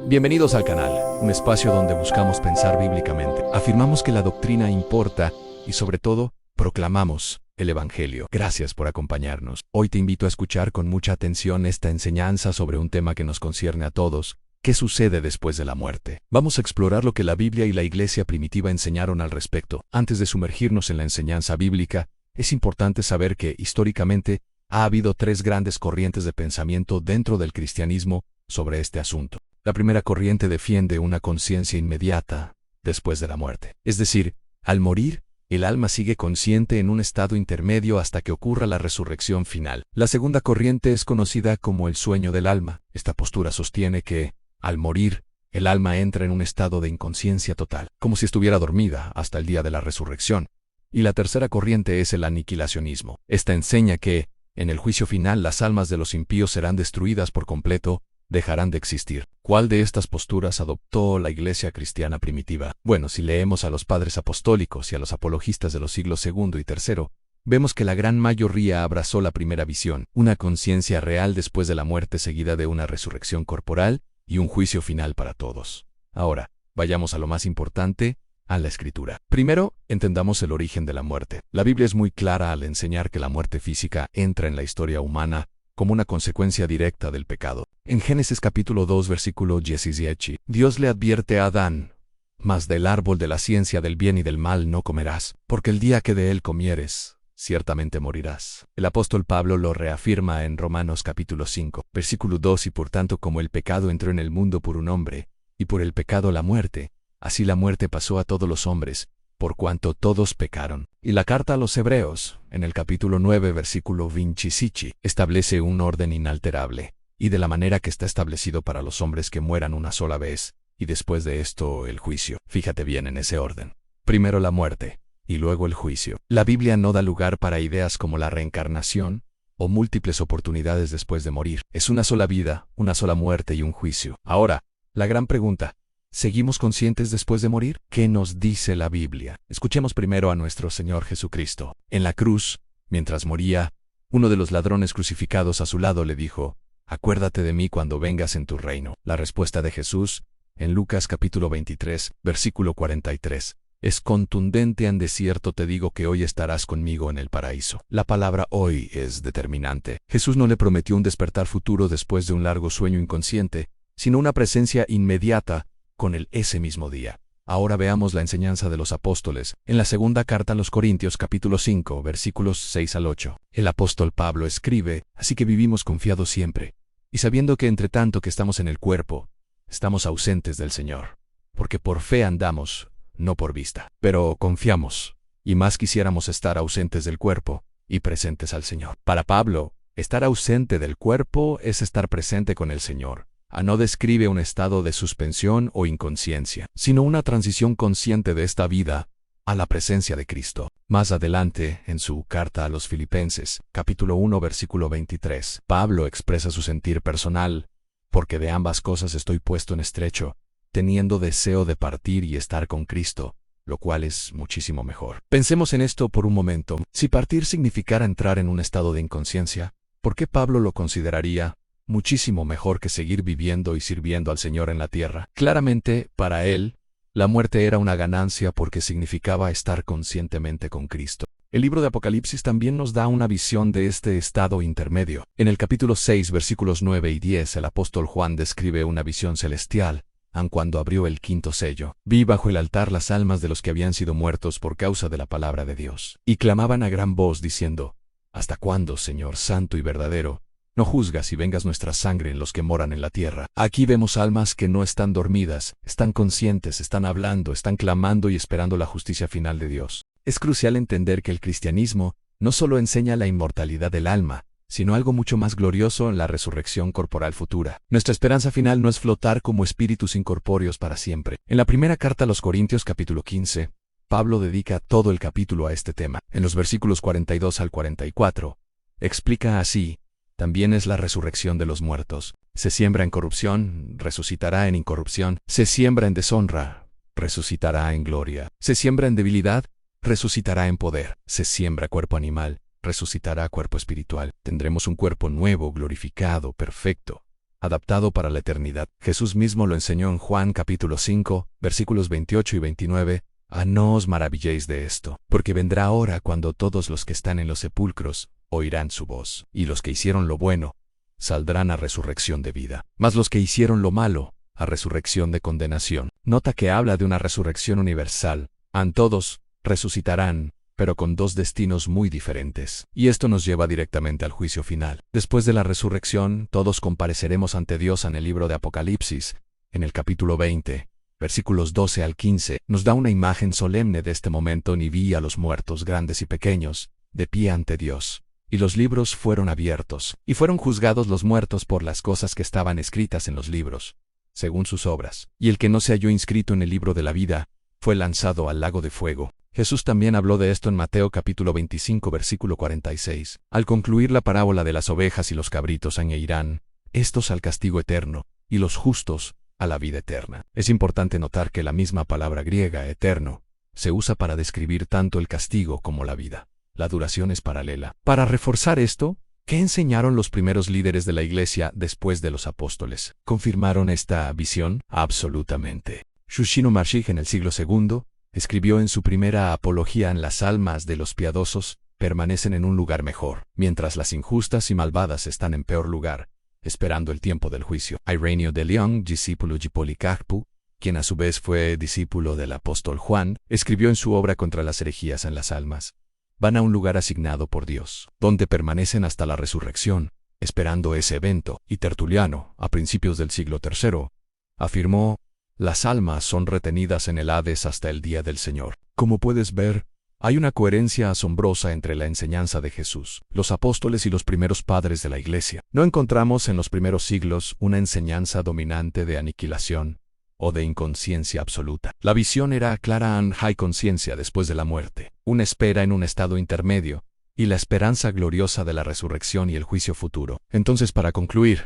Bienvenidos al canal, un espacio donde buscamos pensar bíblicamente. Afirmamos que la doctrina importa y sobre todo, proclamamos el Evangelio. Gracias por acompañarnos. Hoy te invito a escuchar con mucha atención esta enseñanza sobre un tema que nos concierne a todos. ¿Qué sucede después de la muerte? Vamos a explorar lo que la Biblia y la iglesia primitiva enseñaron al respecto. Antes de sumergirnos en la enseñanza bíblica, es importante saber que, históricamente, ha habido tres grandes corrientes de pensamiento dentro del cristianismo sobre este asunto. La primera corriente defiende una conciencia inmediata después de la muerte. Es decir, al morir, el alma sigue consciente en un estado intermedio hasta que ocurra la resurrección final. La segunda corriente es conocida como el sueño del alma. Esta postura sostiene que, al morir, el alma entra en un estado de inconsciencia total, como si estuviera dormida hasta el día de la resurrección. Y la tercera corriente es el aniquilacionismo. Esta enseña que, en el juicio final, las almas de los impíos serán destruidas por completo, dejarán de existir. ¿Cuál de estas posturas adoptó la iglesia cristiana primitiva? Bueno, si leemos a los padres apostólicos y a los apologistas de los siglos II y III, vemos que la gran mayoría abrazó la primera visión, una conciencia real después de la muerte seguida de una resurrección corporal y un juicio final para todos. Ahora, vayamos a lo más importante, a la Escritura. Primero, entendamos el origen de la muerte. La Biblia es muy clara al enseñar que la muerte física entra en la historia humana como una consecuencia directa del pecado. En Génesis capítulo 2 versículo 17, Dios le advierte a Adán: «Mas del árbol de la ciencia del bien y del mal no comerás, porque el día que de él comieres, ciertamente morirás». El apóstol Pablo lo reafirma en Romanos capítulo 5, versículo 2, y por tanto como el pecado entró en el mundo por un hombre, y por el pecado la muerte, así la muerte pasó a todos los hombres, por cuanto todos pecaron. Y la carta a los Hebreos, en el capítulo 9, versículo 25, establece un orden inalterable, y de la manera que está establecido para los hombres que mueran una sola vez, y después de esto el juicio. Fíjate bien en ese orden. Primero la muerte, y luego el juicio. La Biblia no da lugar para ideas como la reencarnación, o múltiples oportunidades después de morir. Es una sola vida, una sola muerte y un juicio. Ahora, la gran pregunta: ¿seguimos conscientes después de morir? ¿Qué nos dice la Biblia? Escuchemos primero a nuestro Señor Jesucristo. En la cruz, mientras moría, uno de los ladrones crucificados a su lado le dijo: «Acuérdate de mí cuando vengas en tu reino». La respuesta de Jesús, en Lucas capítulo 23, versículo 43, es contundente: «En cierto te digo que hoy estarás conmigo en el paraíso». La palabra hoy es determinante. Jesús no le prometió un despertar futuro después de un largo sueño inconsciente, sino una presencia inmediata con él ese mismo día. Ahora veamos la enseñanza de los apóstoles. En la segunda carta a los Corintios capítulo 5, versículos 6 al 8, el apóstol Pablo escribe: «Así que vivimos confiados siempre, y sabiendo que entre tanto que estamos en el cuerpo, estamos ausentes del Señor. Porque por fe andamos, no por vista. Pero confiamos, y más quisiéramos estar ausentes del cuerpo y presentes al Señor». Para Pablo, estar ausente del cuerpo es estar presente con el Señor. No describe un estado de suspensión o inconsciencia, sino una transición consciente de esta vida a la presencia de Cristo. Más adelante, en su carta a los Filipenses, capítulo 1, versículo 23, Pablo expresa su sentir personal: «Porque de ambas cosas estoy puesto en estrecho, teniendo deseo de partir y estar con Cristo, lo cual es muchísimo mejor». Pensemos en esto por un momento. Si partir significara entrar en un estado de inconsciencia, ¿por qué Pablo lo consideraría muchísimo mejor que seguir viviendo y sirviendo al Señor en la tierra? Claramente, para él, la muerte era una ganancia porque significaba estar conscientemente con Cristo. El libro de Apocalipsis también nos da una visión de este estado intermedio. En el capítulo 6, versículos 9 y 10, el apóstol Juan describe una visión celestial. Cuando abrió el quinto sello, vi bajo el altar las almas de los que habían sido muertos por causa de la palabra de Dios, y clamaban a gran voz diciendo: «¿Hasta cuándo, Señor santo y verdadero, no juzgas y vengas nuestra sangre en los que moran en la tierra?» Aquí vemos almas que no están dormidas, están conscientes, están hablando, están clamando y esperando la justicia final de Dios. Es crucial entender que el cristianismo no solo enseña la inmortalidad del alma, sino algo mucho más glorioso en la resurrección corporal futura. Nuestra esperanza final no es flotar como espíritus incorpóreos para siempre. En la primera carta a los Corintios capítulo 15, Pablo dedica todo el capítulo a este tema. En los versículos 42 al 44, explica así: «También es la resurrección de los muertos. Se siembra en corrupción, resucitará en incorrupción. Se siembra en deshonra, resucitará en gloria. Se siembra en debilidad, resucitará en poder. Se siembra cuerpo animal, resucitará cuerpo espiritual. Tendremos un cuerpo nuevo, glorificado, perfecto. adaptado para la eternidad. Jesús mismo lo enseñó en Juan capítulo 5, versículos 28 y 29, no os maravilléis de esto, porque vendrá hora cuando todos los que están en los sepulcros oirán su voz, y los que hicieron lo bueno saldrán a resurrección de vida, mas los que hicieron lo malo a resurrección de condenación. Nota que habla de una resurrección universal. Todos resucitarán, pero con dos destinos muy diferentes. Y esto nos lleva directamente al juicio final. Después de la resurrección, todos compareceremos ante Dios. En el libro de Apocalipsis, en el capítulo 20, versículos 12 al 15, nos da una imagen solemne de este momento. Y vi a los muertos, grandes y pequeños, de pie ante Dios. Y los libros fueron abiertos, y fueron juzgados los muertos por las cosas que estaban escritas en los libros, según sus obras. Y el que no se halló inscrito en el libro de la vida, fue lanzado al lago de fuego. Jesús también habló de esto en Mateo capítulo 25 versículo 46. Al concluir la parábola de las ovejas y los cabritos, añadirán, estos al castigo eterno, y los justos a la vida eterna. Es importante notar que la misma palabra griega, eterno, se usa para describir tanto el castigo como la vida. La duración es paralela. Para reforzar esto, ¿qué enseñaron los primeros líderes de la iglesia después de los apóstoles? ¿Confirmaron esta visión? Absolutamente. Shushino Marshig en el siglo II escribió en su primera apología: en las almas de los piadosos permanecen en un lugar mejor, mientras las injustas y malvadas están en peor lugar, esperando el tiempo del juicio. Ireneo de León, discípulo de Policarpo, quien a su vez fue discípulo del apóstol Juan, escribió en su obra contra las herejías: en las almas van a un lugar asignado por Dios, donde permanecen hasta la resurrección, esperando ese evento. Y Tertuliano, a principios del siglo III, afirmó: las almas son retenidas en el Hades hasta el día del Señor. Como puedes ver, hay una coherencia asombrosa entre la enseñanza de Jesús, los apóstoles y los primeros padres de la Iglesia. No encontramos en los primeros siglos una enseñanza dominante de aniquilación o de inconsciencia absoluta. La visión era clara: hay conciencia después de la muerte, una espera en un estado intermedio, y la esperanza gloriosa de la resurrección y el juicio futuro. Entonces, para concluir,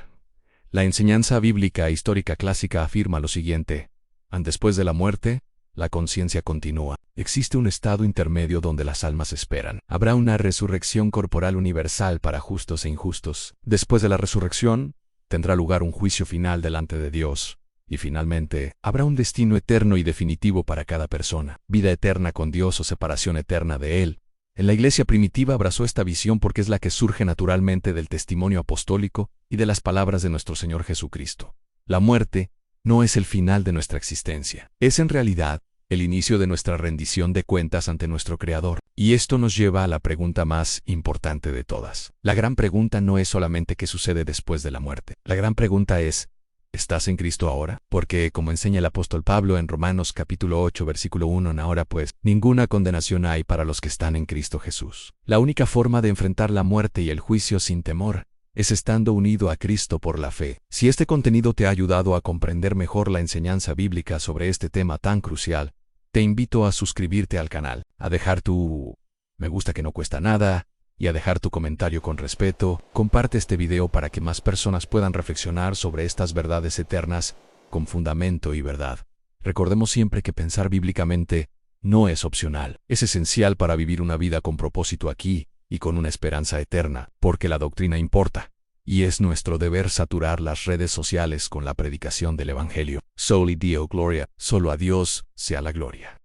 la enseñanza bíblica e histórica clásica afirma lo siguiente: después de la muerte, la conciencia continúa. Existe un estado intermedio donde las almas esperan. Habrá una resurrección corporal universal para justos e injustos. Después de la resurrección, tendrá lugar un juicio final delante de Dios. Y finalmente, habrá un destino eterno y definitivo para cada persona: vida eterna con Dios o separación eterna de Él. En la iglesia primitiva abrazó esta visión porque es la que surge naturalmente del testimonio apostólico y de las palabras de nuestro Señor Jesucristo. La muerte no es el final de nuestra existencia. Es en realidad el inicio de nuestra rendición de cuentas ante nuestro Creador. Y esto nos lleva a la pregunta más importante de todas. La gran pregunta no es solamente qué sucede después de la muerte. La gran pregunta es: ¿estás en Cristo ahora? Porque, como enseña el apóstol Pablo en Romanos capítulo 8 versículo 1, ahora pues, ninguna condenación hay para los que están en Cristo Jesús. La única forma de enfrentar la muerte y el juicio sin temor es estando unido a Cristo por la fe. Si este contenido te ha ayudado a comprender mejor la enseñanza bíblica sobre este tema tan crucial, te invito a suscribirte al canal, a dejar tu me gusta, que no cuesta nada, y a dejar tu comentario con respeto. Comparte este video para que más personas puedan reflexionar sobre estas verdades eternas con fundamento y verdad. Recordemos siempre que pensar bíblicamente no es opcional. Es esencial para vivir una vida con propósito aquí y con una esperanza eterna, porque la doctrina importa. Y es nuestro deber saturar las redes sociales con la predicación del Evangelio. Soli Deo Gloria, solo a Dios sea la gloria.